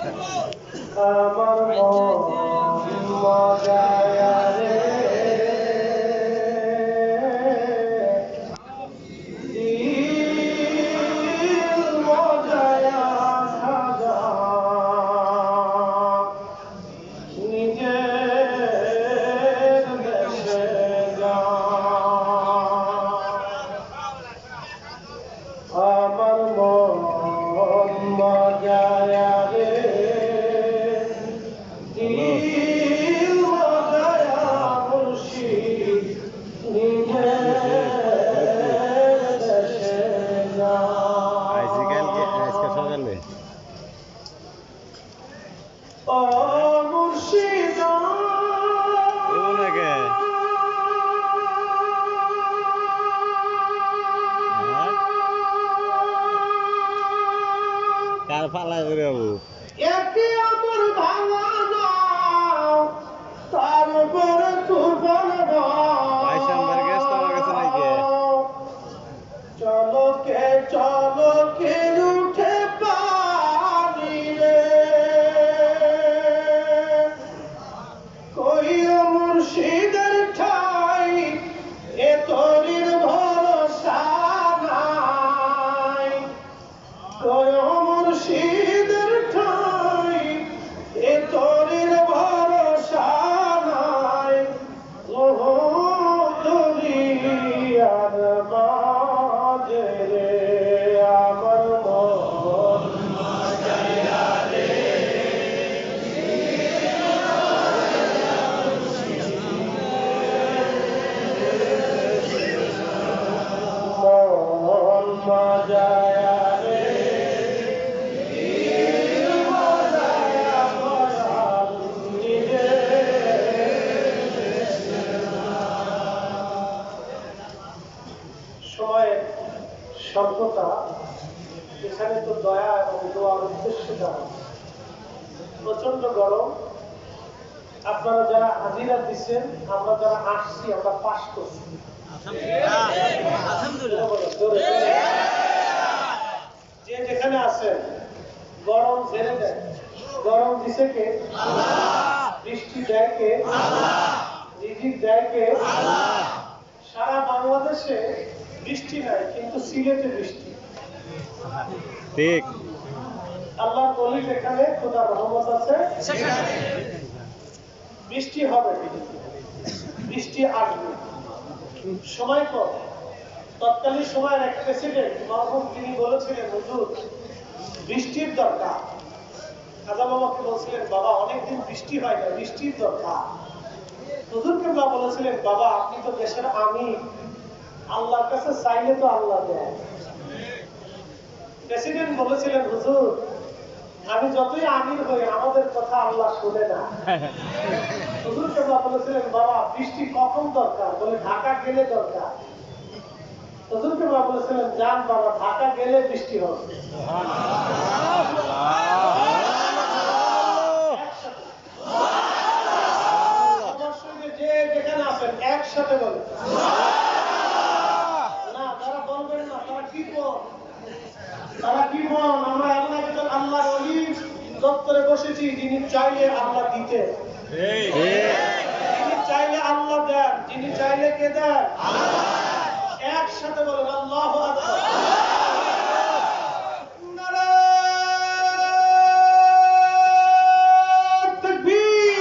আমার মন মজায়া রে দিল মজায়া সাজা নিজের দেশে যা আমার মন মজায়া রে দিল মজায়া মুর্শিদ নিজের দেশে যা ও মুর্শিদ কার ফালা করে বাবু একে আমার ভাঙা নাও তারপরে তুফান আমার কাছে নাই কে চলো কে উঠে পানি রে কই মুর্শিদের ঠাই এ তরির ভরসা নাই কই মুর্শিদের ঠাই এ তরির ভরসা নাই ও দুনিয়ার মাঝে রে আমার মন মন মজায়া রে দিল মজায়া দয়াল নিজের সময়ের স্বল্পতা এখানে তো দয়া এবং দোয়ার উদ্দেশ্য দেওয়া প্রচন্ড গরম আপনারা যারা হাজিরা দিচ্ছেন আমরা যারা আসছি আমরা পাশ করছি যে যেখানে আছেন গরম ঝেড়ে দেয় গরম দিছে কে বৃষ্টি দেয় কে রিজিক দেয় কে সারা বাংলাদেশে বৃষ্টি নাই কিন্তু সিলেটে বৃষ্টি ঠিক আল্লাহর বলি যেখানে খোদার রহমত আছে বৃষ্টি হবে বৃষ্টি আসবে সময় কম তৎকালীন সময়ের এক প্রেসিডেন্ট মরহুম তিনি বলেছিলেন হুজুর বৃষ্টির দরকার খাজা বাবাকে বলছিলেন বাবা অনেকদিন বৃষ্টি হয় না বৃষ্টির দরকার হুজুর কেবলা বলেছিলেন বাবা আপনি তো দেশের আমির আল্লাহর কাছে চাইলে তো আল্লাহ দেয় প্রেসিডেন্ট বলেছিলেন হুজুর আমি যতই আমির হই আমাদের কথা আল্লাহ শুনে না হুজুর কেবলা বলেছিলেন বাবা বৃষ্টি কখন দরকার বলে ঢাকা গেলে দরকার হুজুর কেবলা বলেছিলেন যান বাবা ঢাকা গেলে বৃষ্টি হবে আমার সঙ্গে যে যেখানে আছেন একসাথে বলে না তারা বলবেন না তারা কি বল আমরা আল্লাহর ওলি দপ্তরে বসেছি যিনি চাইলে আল্লাহ দিতে যিনি চাইলে আল্লাহ দেন যিনি চাইলে কে দেন একসাথে বলেন আল্লাহু আকবার নারায়ে তাকবীর